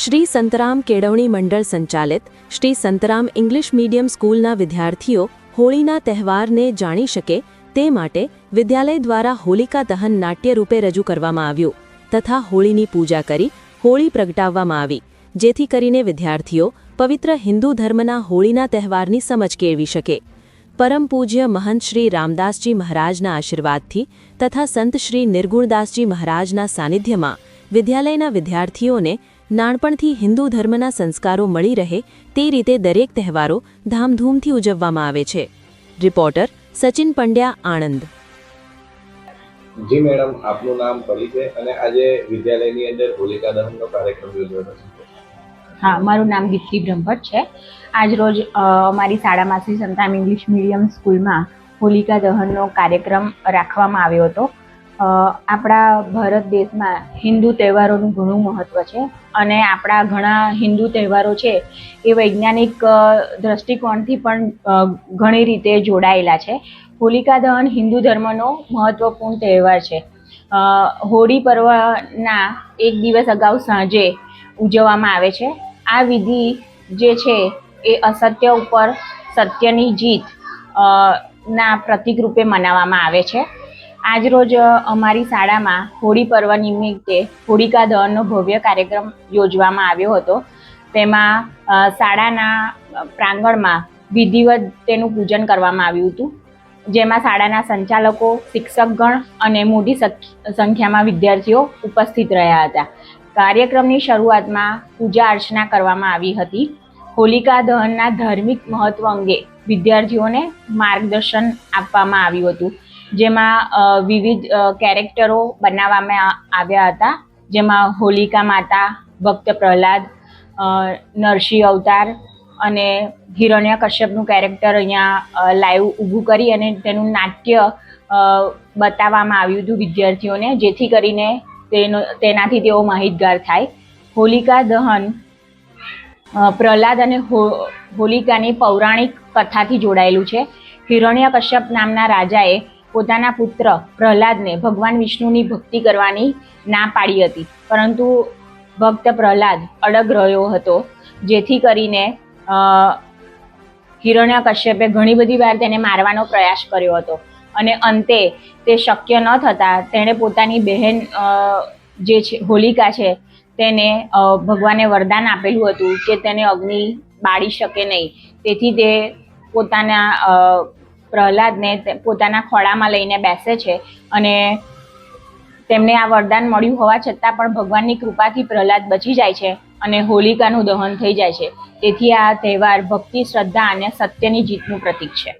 શ્રી સંતરામ કેળવણી મંડળ સંચાલિત શ્રી સંતરામ ઇંગ્લિશ મીડિયમ સ્કૂલના વિદ્યાર્થીઓ હોળીના તહેવારને જાણી શકે તે માટે વિદ્યાલય દ્વારા હોલિકા દહન નાટ્ય રૂપે રજૂ કરવામાં આવ્યું તથા હોળીની પૂજા કરી હોળી પ્રગટાવવામાં આવી, જેથી કરીને વિદ્યાર્થીઓ પવિત્ર હિન્દુ ધર્મના હોળીના તહેવારની સમજ કેળવી શકે. પરમ પૂજ્ય મહંત શ્રી રામદાસજી મહારાજના આશીર્વાદથી તથા સંત શ્રી નિર્ગુણદાસજી મહારાજના સાનિધ્યમાં વિદ્યાલયના વિદ્યાર્થીઓને નાનપણથી હિન્દુ ધર્મના સંસ્કારો મળી રહે તે રીતે દરેક તહેવારો ધામધૂમથી ઉજવવામાં આવે છે. રિપોર્ટર સચિન પંડ્યા, આણંદ. જી મેડમ, આપનું નામ, પરિચય અને આજે વિદ્યાલયની અંદર હોલિકા દહનનો કાર્યક્રમ યોજવાનો છે. હા, મારું નામ દીપ્તિ બ્રહ્મભટ્ટ છે. આજ રોજ અમારી શાળામાં શ્રી સંતરામ ઇંગ્લિશ મીડિયમ સ્કૂલમાં હોલિકા દહનનો કાર્યક્રમ રાખવામાં આવ્યો હતો. આપણા ભારત દેશમાં હિન્દુ તહેવારોનું ઘણું મહત્ત્વ છે અને આપણા ઘણા હિન્દુ તહેવારો છે એ વૈજ્ઞાનિક દ્રષ્ટિકોણથી પણ ઘણી રીતે જોડાયેલા છે. હોલિકા દહન હિન્દુ ધર્મનો મહત્ત્વપૂર્ણ તહેવાર છે. હોળી પર્વના એક દિવસ અગાઉ સાંજે ઉજવવામાં આવે છે. આ વિધિ જે છે એ અસત્ય ઉપર સત્યની જીત ના પ્રતીક રૂપે મનાવવામાં આવે છે. આજ રોજ અમારી શાળામાં હોળી પર્વ નિમિત્તે હોલિકા દહનનો ભવ્ય કાર્યક્રમ યોજવામાં આવ્યો હતો. તેમાં શાળાના પ્રાંગણમાં વિધિવત તેનું પૂજન કરવામાં આવ્યું હતું, જેમાં શાળાના સંચાલકો, શિક્ષકગણ અને મોટી સંખ્યામાં વિદ્યાર્થીઓ ઉપસ્થિત રહ્યા હતા. કાર્યક્રમની શરૂઆતમાં પૂજા અર્ચના કરવામાં આવી હતી. હોલિકા દહનના ધાર્મિક મહત્વ અંગે વિદ્યાર્થીઓને માર્ગદર્શન આપવામાં આવ્યું હતું, જેમાં વિવિધ કેરેક્ટરો બનાવવામાં આવ્યા હતા, જેમાં હોલિકા માતા, ભક્ત પ્રહલાદ, નરસિંહ અવતાર અને હિરણ્યકશ્યપનું કેરેક્ટર અહીંયા લાઈવ ઊભું કરી અને તેનું નાટ્ય બતાવવામાં આવ્યું હતું વિદ્યાર્થીઓને, જેથી કરીને તેનાથી તેઓ માહિતગાર થાય. હોલિકા દહન પ્રહલાદ અને હોલિકાની પૌરાણિક કથાથી જોડાયેલું છે. હિરણ્યકશ્યપ નામના રાજાએ પોતાના પુત્ર પ્રહલાદને ભગવાન વિષ્ણુની ભક્તિ કરવાની ના પાડી હતી, પરંતુ ભક્ત પ્રહલાદ અડગ રહ્યો હતો, જેથી કરીને હિરણ્યકશ્યપે ઘણી બધી વાર તેને મારવાનો પ્રયાસ કર્યો હતો અને અંતે તે શક્ય ન થતાં તેણે પોતાની બહેન જે છે હોલિકા છે તેને ભગવાને વરદાન આપેલું હતું કે તેને અગ્નિ બાળી શકે નહીં. તેથી તે પોતાના પ્રહલાદને પોતાના ખોળામાં લઈને બેસે છે અને તેમને આ વરદાન મળ્યું હોવા છતાં પણ ભગવાનની કૃપાથી પ્રહલાદ બચી જાય છે અને હોલિકાનું દહન થઈ જાય છે. તેથી આ તહેવાર ભક્તિ, શ્રદ્ધા અને સત્યની જીતનું પ્રતીક છે.